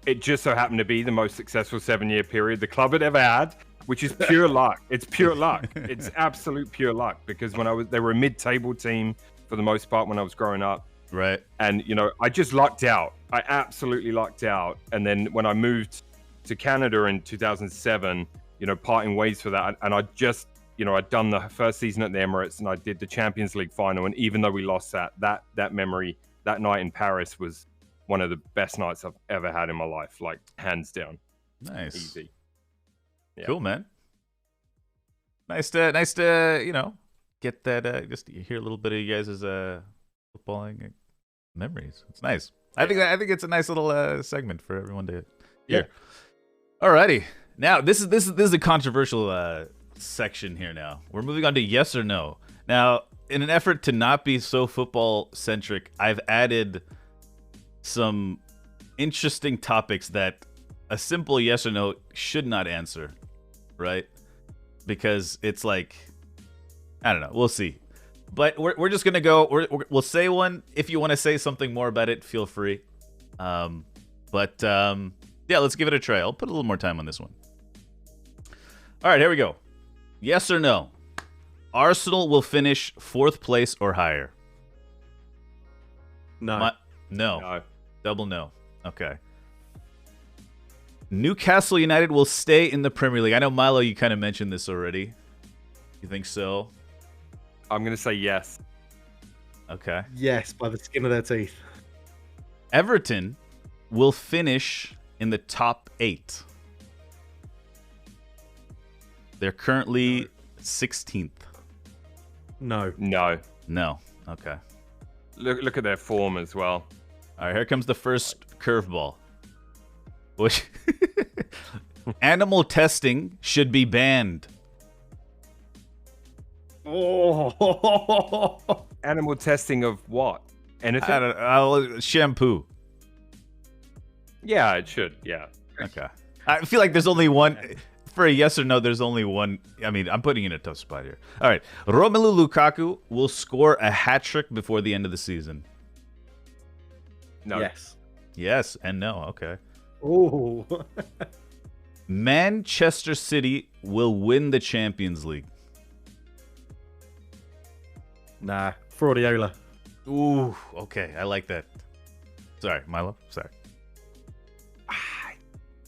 it just so happened to be the most successful 7-year period the club had ever had, which is pure luck. It's pure luck. It's absolute pure luck, because they were a mid-table team for the most part when I was growing up. Right. And, I just lucked out. I absolutely lucked out. And then when I moved to Canada in 2007, parting ways for that. And I just, I'd done the first season at the Emirates, and I did the Champions League final. And even though we lost that memory, that night in Paris was one of the best nights I've ever had in my life, like hands down. Nice. Easy. Yeah. Cool, man. Nice to get that, just hear a little bit of you guys' footballing memories. It's nice. I think it's a nice little segment for everyone to hear. Yeah. Alrighty. Now, this is a controversial section here now. We're moving on to yes or no. Now, in an effort to not be so football centric, I've added some interesting topics that a simple yes or no should not answer, right? Because it's like, I don't know, we'll see. But we're just gonna go. We'll say one. If you want to say something more about it, feel free. Yeah, let's give it a try. I'll put a little more time on this one. All right, here we go. Yes or no? Arsenal will finish 4th place or higher. No. No. Double no. Okay. Newcastle United will stay in the Premier League. I know, Milo, you kind of mentioned this already. You think so? I'm going to say yes. Okay. Yes, by the skin of their teeth. Everton will finish in the top 8. They're currently 16th. No. Okay. Look at their form as well. All right, here comes the first curveball. Which animal testing should be banned. Oh. Animal testing of what? Anything? I don't know. Shampoo. Yeah, it should. Yeah. Okay. I feel like there's only one. For a yes or no, there's only one. I mean, I'm putting you in a tough spot here. All right. Romelu Lukaku will score a hat-trick before the end of the season. No. Yes. Yes and no. Okay. Oh. Manchester City will win the Champions League. Nah. Fraudiola. Ooh, okay. I like that. Sorry, Milo. Sorry.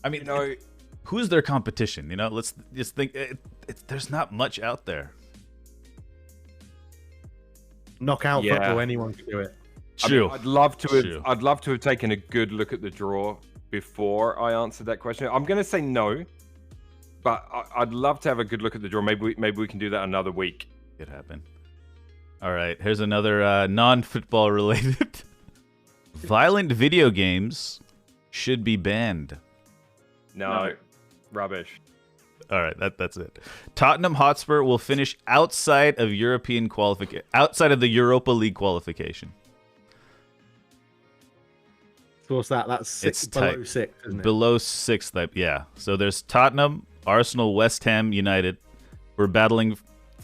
I mean, who's their competition? Let's just think. There's not much out there. Knockout football, anyone can do it. True. I'd love to have taken a good look at the draw before I answered that question. I'm going to say no, but I'd love to have a good look at the draw. Maybe we can do that another week. Could happen. All right. Here's another non-football related. Violent video games should be banned. No. Rubbish. All right, that's it. Tottenham Hotspur will finish outside of the Europa League qualification. So what's that? That's six, It's below tight. 6, isn't it? Below 6th, yeah. So there's Tottenham, Arsenal, West Ham, United. We're battling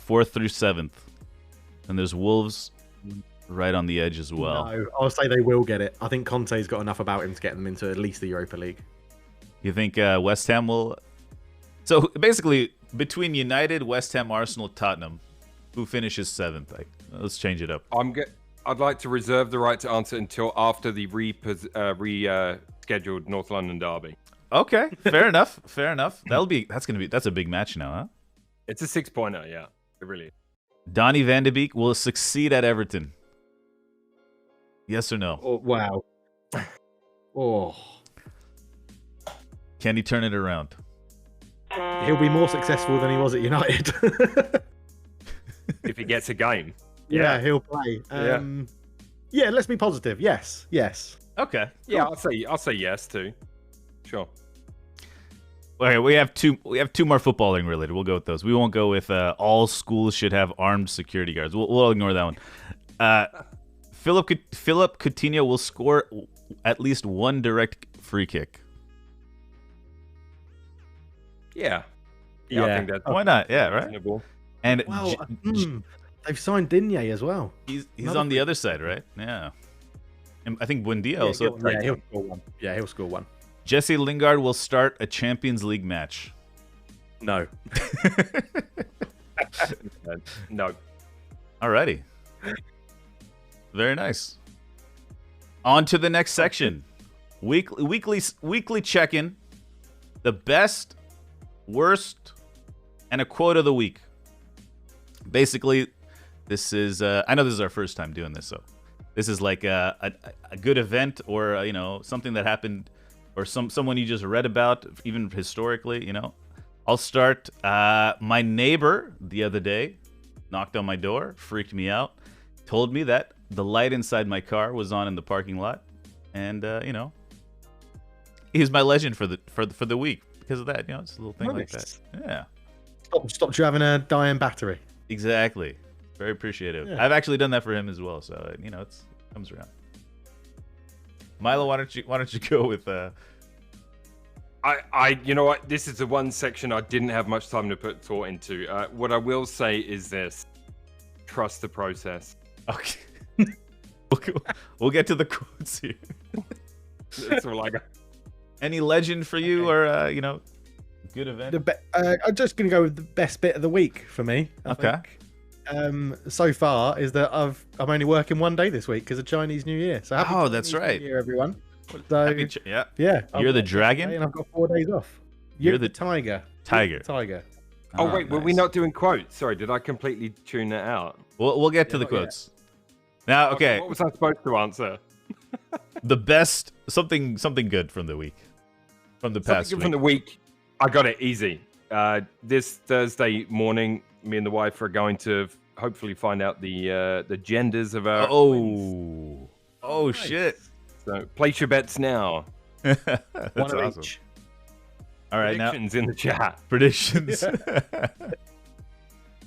4th through 7th. And there's Wolves right on the edge as well. No, I'll say they will get it. I think Conte's got enough about him to get them into at least the Europa League. You think West Ham will... So basically, between United, West Ham, Arsenal, Tottenham, who finishes 7th? Let's change it up. I'd like to reserve the right to answer until after the scheduled North London derby. Okay, fair enough. Fair enough. That's a big match now, huh? It's a 6-pointer, yeah. It really is. Donny van de Beek will succeed at Everton. Yes or no? Oh, wow. Oh. Can he turn it around? He'll be more successful than he was at United. If he gets a game. Yeah, he'll play. Yeah, let's be positive. Yes. Okay. Yeah, I'll say yes too. Sure. Okay, we have two more footballing related. We'll go with those. We won't go with all schools should have armed security guards. We'll ignore that one. Philip Coutinho will score at least one direct free kick. Yeah. I think that's why not? Yeah, right. reasonable. And Well, they've signed Digne as well. he's on the other side, right? Yeah. And I think Buendia also. He'll score one. Yeah, he'll score one. Jesse Lingard will start a Champions League match. No. No. Alrighty. Very nice. On to the next section. Weekly check-in. The best, worst, and a quote of the week. Basically, this is I know this is our first time doing this, so this is like a good event or something that happened or someone you just read about, even historically. I'll start. My neighbor the other day knocked on my door, freaked me out, told me that the light inside my car was on in the parking lot, and he's my legend for the week because of that. It's a little thing like that. Yeah. Stopped you having a dying battery. Exactly. Very appreciative. Yeah. I've actually done that for him as well, so it comes around. Milo, why don't you go with you know what? This is the one section I didn't have much time to put thought into. What I will say is this: trust the process. Okay. We'll get to the quotes here. That's all I got. Any legend for you or good event? I'm just going to go with the best bit of the week for me. I think. So far is that I'm only working one day this week because of Chinese New Year. So happy that's Chinese right. New Year, everyone. So Yeah. yeah, You're the dragon, and I've got 4 days off. You're the tiger. Tiger. Oh wait, were we nice. not doing quotes? Sorry, did I completely tune that out? We'll get to the quotes. Now, okay. What was I supposed to answer? The best something good from the week, from the past week. From the week, I got it easy. This Thursday morning, me and the wife are going to hopefully find out the genders of our twins. Nice. Shit! So place your bets now. That's One of awesome. each. All right, now Predictions in the chat. predictions.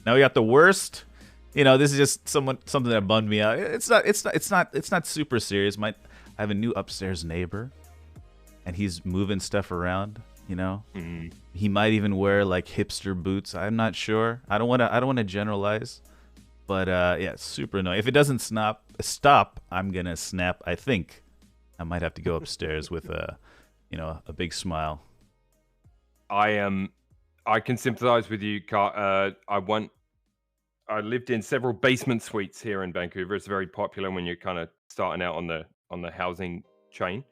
Now we got the worst. This is just something that bummed me out. It's not super serious. I have a new upstairs neighbor, and he's moving stuff around. He might even wear like hipster boots. I'm not sure. I don't want to generalize, but yeah, it's super annoying. If it doesn't stop, I'm gonna snap. I think I might have to go upstairs with a big smile. I can sympathize with you, Car. I lived in several basement suites here in Vancouver. It's very popular when you're kind of starting out on the housing chain.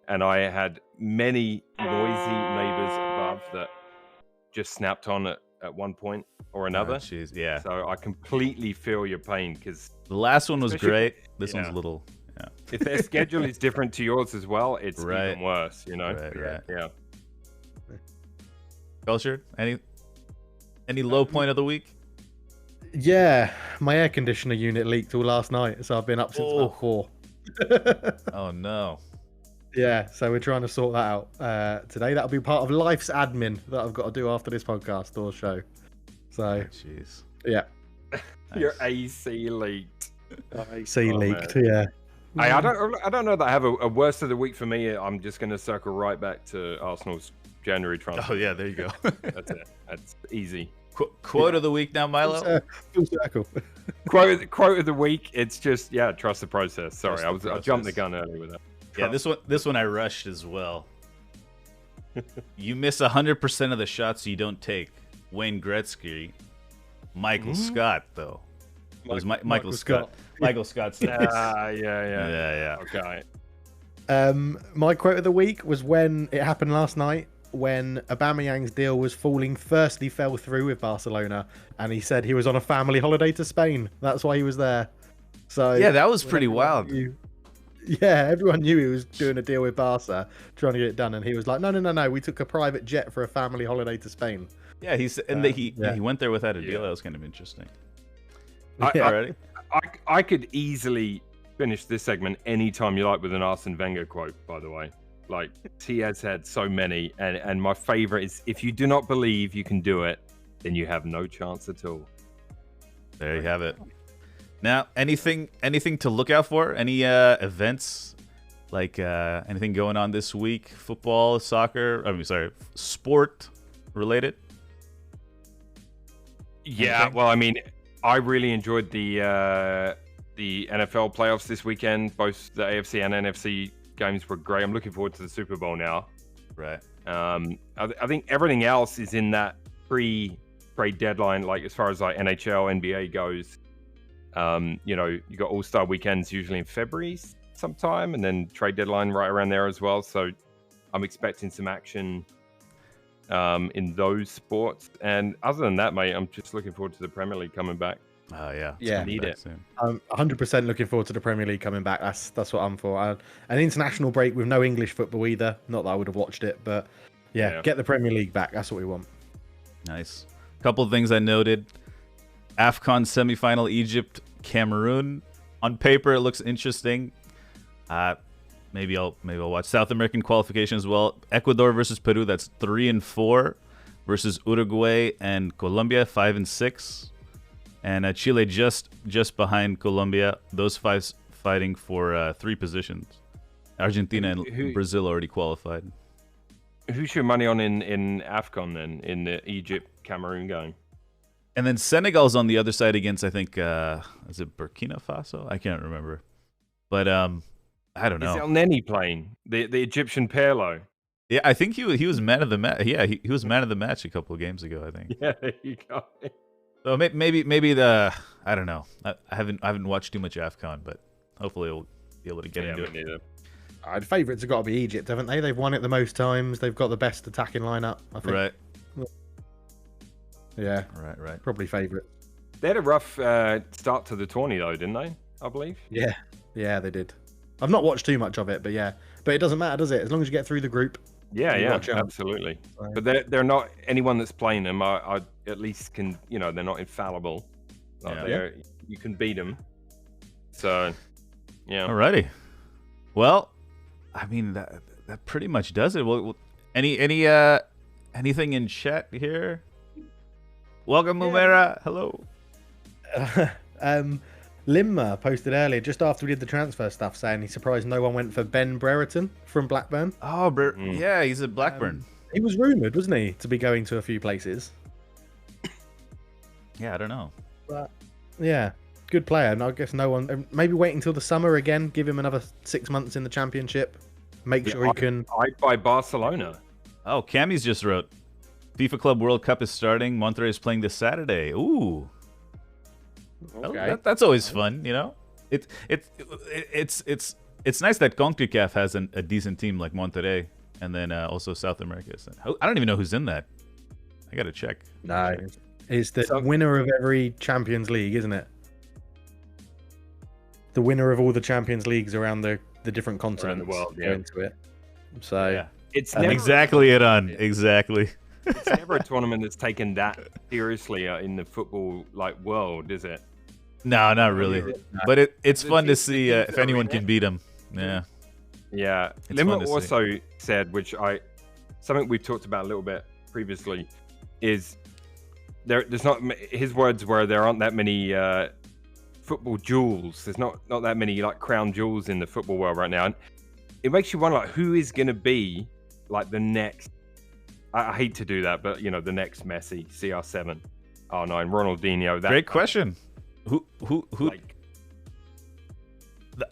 And I had many noisy neighbors above that just snapped on at one point or another. Jeez, yeah. So I completely feel your pain because The last one was Especially- great. This yeah. one's a little. Yeah. if their schedule is different to yours as well, it's even worse, Right. Yeah. Culture. Any low point of the week? Yeah, my air conditioner unit leaked all last night, so I've been up since about 4. Oh no. Yeah, so we're trying to sort that out today. That'll be part of life's admin that I've got to do after this podcast or show. So, Jeez. yeah. Your AC leaked. AC Oh, leaked, man. yeah. I don't know that I have a worst of the week for me. I'm just going to circle right back to Arsenal's January transfer. Oh yeah, there you go. That's it. That's easy. Quote of the week now, Milo. Full circle. Quote of the week. It's just trust the process. Sorry, I jumped the gun early with that. Yeah, this one I rushed as well. You miss 100% of the shots you don't take. Wayne Gretzky, Michael Scott though. It was Michael Scott. Michael Scott said this. Yeah. Okay. My quote of the week was when it happened last night, when Aubameyang's deal was fell through with Barcelona, and he said he was on a family holiday to Spain. That's why he was there. So yeah, that was pretty wild. Everyone knew he was doing a deal with Barca, trying to get it done, and he was like, "No, we took a private jet for a family holiday to Spain." Yeah, he went there without a deal. That was kind of interesting. I could easily finish this segment anytime you like with an Arsene Wenger quote, by the way. Like, he has had so many, and my favorite is, if you do not believe you can do it, then you have no chance at all. There you have it. Now, anything to look out for? Any events, like anything going on this week? Football, soccer? Sport related? Yeah, Anything? well, I mean, I really enjoyed the NFL playoffs this weekend. Both the AFC and NFC games were great. I'm looking forward to the Super Bowl now. Right. I think everything else is in that pre-trade deadline, like as far as like NHL, NBA goes. You got All-Star weekends usually in February sometime, and then trade deadline right around there as well. So I'm expecting some action in those sports. And other than that, mate, I'm just looking forward to the Premier League coming back. Oh yeah, Yeah. Need it. Soon. I'm 100% looking forward to the Premier League coming back. That's what I'm for. An international break with no English football either. Not that I would have watched it, but yeah, get the Premier League back. That's what we want. Nice. Couple of things I noted. AFCON semifinal, Egypt, Cameroon. On paper, it looks interesting. Maybe I'll watch South American qualification as well. Ecuador versus Peru. That's 3 and 4 versus Uruguay and Colombia 5 and 6. And Chile just behind Colombia. Those 5 fighting for 3 positions. Argentina and Brazil already qualified. Who's your money on in AFCON then, in the Egypt-Cameroon game? And then Senegal's on the other side against, I think, is it Burkina Faso? I can't remember. But I don't know. Is El Neni playing? The Egyptian Pirlo? Yeah, I think he was man of the match. Yeah, he was man of the match a couple of games ago, I think. Yeah, there you go. So maybe the I don't know. I haven't watched too much AFCON, but hopefully we'll be able to get into it. The favourites have got to be Egypt, haven't they? They've won it the most times. They've got the best attacking lineup, I think. Right. Yeah. Right. Probably favourite. They had a rough start to the tourney, though, didn't they? I believe. Yeah, they did. I've not watched too much of it, but yeah. But it doesn't matter, does it? As long as you get through the group. Yeah, absolutely. But they're not anyone that's playing them. I at least can, they're not infallible. You can beat them. So, yeah. Alrighty. Well, I mean that pretty much does it. Well, anything in chat here? Welcome, Mumera. Hello. Limmer posted earlier, just after we did the transfer stuff, saying he's surprised no one went for Ben Brereton from Blackburn. Oh, yeah, he's at Blackburn. He was rumoured, wasn't he, to be going to a few places. Yeah, I don't know. But yeah, good player. And I guess no one. Maybe wait until the summer again. Give him another 6 months in the Championship. Make sure he can. By Barcelona. Oh, Cammy's just wrote, FIFA Club World Cup is starting. Monterrey is playing this Saturday. Ooh. Okay. That's always fun, It's nice that CONCACAF has a decent team like Monterrey, and then also South America. I don't even know who's in that. I gotta check. No, it's the winner of every Champions League, isn't it? The winner of all the Champions Leagues around the different continents around the world, go into it. So yeah, it's exactly it on exactly. It's never a tournament that's taken that seriously in the football world, is it? No, not really. But it's fun to see if anyone can beat them. Yeah. Yeah. Limmer also said, something we've talked about a little bit previously, is there's not, his words were there aren't that many football jewels. There's not that many like crown jewels in the football world right now, and it makes you wonder like who is going to be like the next. I hate to do that, but the next Messi, CR7, R9, Ronaldinho. Great question. Who? Like,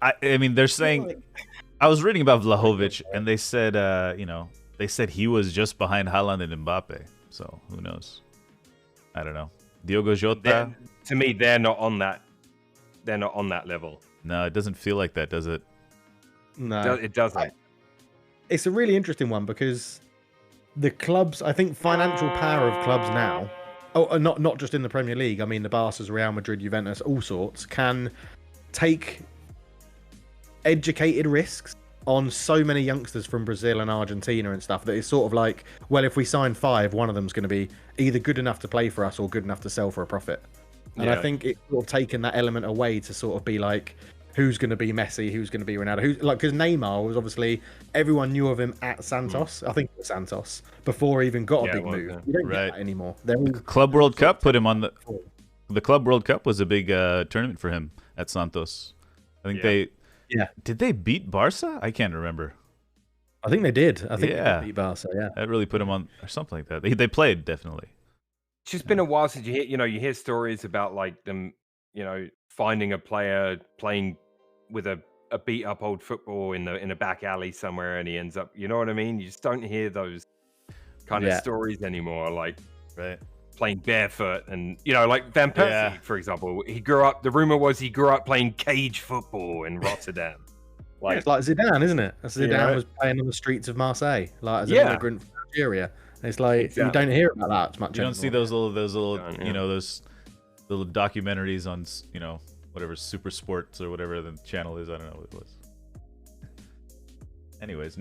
I mean, they're saying. I was reading about Vlahovic, and they said, they said he was just behind Haaland and Mbappe. So who knows? I don't know. Diogo Jota. To me, they're not on that. They're not on that level. No, it doesn't feel like that, does it? No, it doesn't. It's a really interesting one because the clubs, I think, financial power of clubs now. Oh, not just in the Premier League. I mean, the Barca's, Real Madrid, Juventus, all sorts can take educated risks on so many youngsters from Brazil and Argentina and stuff that it's sort of like, well, if we sign 5, one of them's going to be either good enough to play for us or good enough to sell for a profit. And I think it's sort of taken that element away to sort of be like, who's going to be Messi, who's going to be Ronaldo, because Neymar was obviously, everyone knew of him at Santos. I think it was Santos before he even got a big move. You don't get that anymore. Club World Cup put him on the Club World Cup was a big tournament for him at Santos. I think did they beat Barca? I can't remember. I think they did. I think they beat Barca. Yeah, that really put him on, or something like that. They played definitely. It's just been a while since you hear stories about like them, finding a player playing with a beat up old football in a back alley somewhere, and he ends up. You know what I mean? You just don't hear those kind of stories anymore. Like playing barefoot, and like Van Persie, for example. He grew up. The rumor was he grew up playing cage football in Rotterdam. Like it's like Zidane, isn't it? Zidane was playing on the streets of Marseille, like as an immigrant from Algeria. It's like you don't hear about that as much. You don't see those little those little documentaries on whatever Super Sports or whatever the channel is. I don't know what it was. Anyways,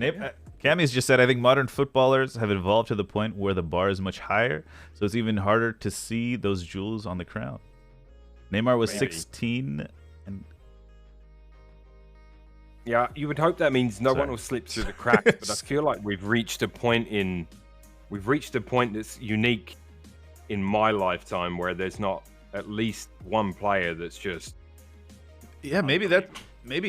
Cammy's just said, I think modern footballers have evolved to the point where the bar is much higher, so it's even harder to see those jewels on the crown. Neymar was 16 and. Yeah, you would hope that means no one will slip through the cracks, but I feel like we've reached a point that's unique in my lifetime where there's not at least one player that's just maybe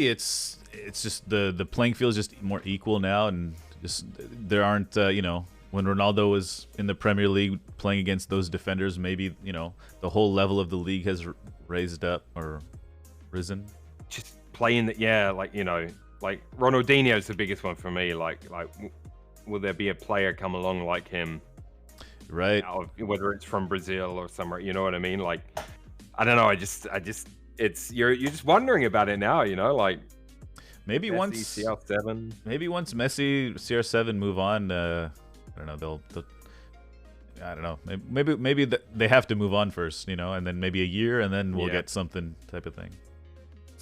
it's just the playing field is just more equal now, and just there aren't when Ronaldo was in the Premier League playing against those defenders, maybe the whole level of the league has raised up or risen. Just playing that, like Ronaldinho is the biggest one for me. Like, will there be a player come along like him? Right. Whether it's from Brazil or somewhere, you know what I mean? Like, I don't know. I just, it's you're just wondering about it now. Like, maybe Messi, once CR7, maybe once Messi, CR7 move on. I don't know. They'll I don't know. Maybe they have to move on first, and then maybe a year, and then we'll get something type of thing.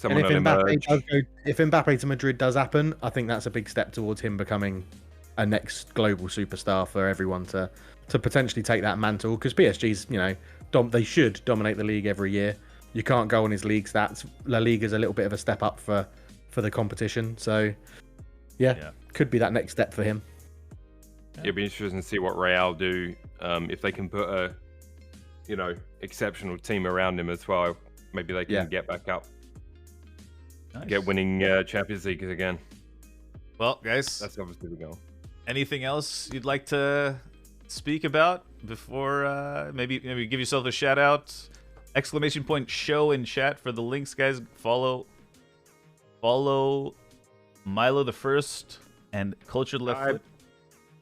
And if Mbappe to Madrid does happen, I think that's a big step towards him becoming a next global superstar for everyone to potentially take that mantle. Because PSG's, they should dominate the league every year. You can't go on his league stats. La Liga's a little bit of a step up for the competition. So, could be that next step for him. It'll be interesting to see what Real do if they can put a, exceptional team around him as well. Maybe they can get back up. Nice. Get winning Champions League again. Well, guys, that's obviously the goal. Anything else you'd like to speak about before maybe give yourself a shout out? !show in chat for the links, guys. Follow Milo the First and Cultured Left Foot.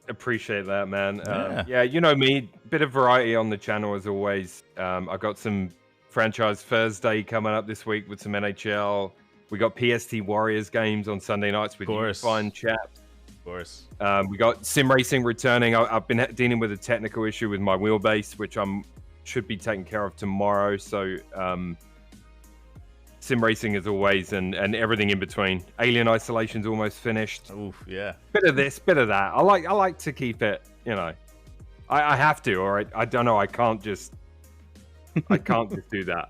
Appreciate that, man. You know me, bit of variety on the channel as always. I've got some Franchise Thursday coming up this week with some NHL. We got PST Warriors games on Sunday nights with you fine chaps. Of course. We got sim racing returning. I've been dealing with a technical issue with my wheelbase, which should be taken care of tomorrow. So sim racing as always, and everything in between. Alien Isolation's almost finished. Oof, yeah. Bit of this, bit of that. I like to keep it. I have to, or I don't know. I can't just do that.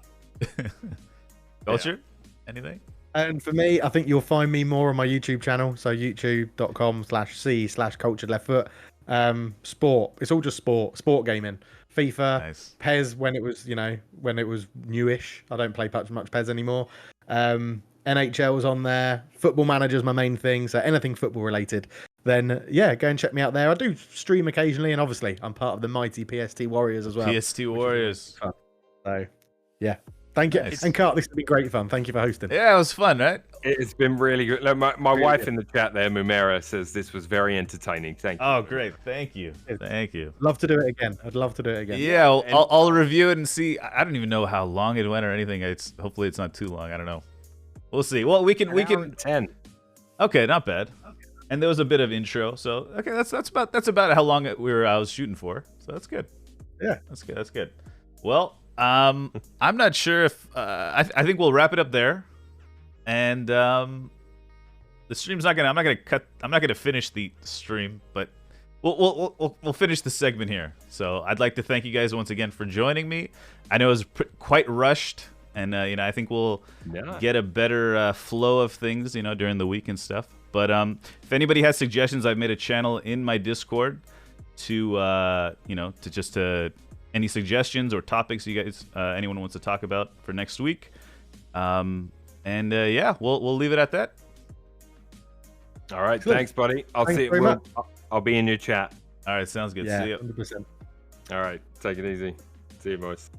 Culture? Anything? And for me, I think you'll find me more on my YouTube channel. So youtube.com/c/cultured left foot. Sport. It's all just sport gaming. FIFA, Nice. PES when it was, when it was newish. I don't play much PES anymore. NHL was on there. Football Manager's my main thing, so anything football related. Then yeah, go and check me out there. I do stream occasionally, and obviously I'm part of the mighty PST Warriors as well. PST Warriors. So yeah, thank you. Nice. And Cart, this has been great fun. Thank you for hosting. Yeah, it was fun, right? It's been really good. Look, my Really wife good. in the chat there, Mumera, says this was very entertaining. Thank you. Oh, great. Thank you. Thank you. Love to do it again. I'd love to do it again. Yeah, I'll review it and see. I don't even know how long it went or anything. Hopefully it's not too long. I don't know. We'll see. Well, we can 10. Okay, not bad. And there was a bit of intro, so okay, that's about how long I was shooting for. So that's good. Yeah, that's good. Well, I'm not sure if I think we'll wrap it up there, and the stream's not gonna finish the stream, but we'll finish the segment here. So I'd like to thank you guys once again for joining me. I know it was quite rushed, and I think we'll get a better flow of things during the week and stuff. But if anybody has suggestions, I've made a channel in my Discord to any suggestions or topics you guys anyone wants to talk about for next week. Yeah, we'll leave it at that. All right, Cool. thanks, buddy. Thanks very much. I'll be in your chat. All right, sounds good. Yeah, See ya. 100%. All right, take it easy. See you, boys.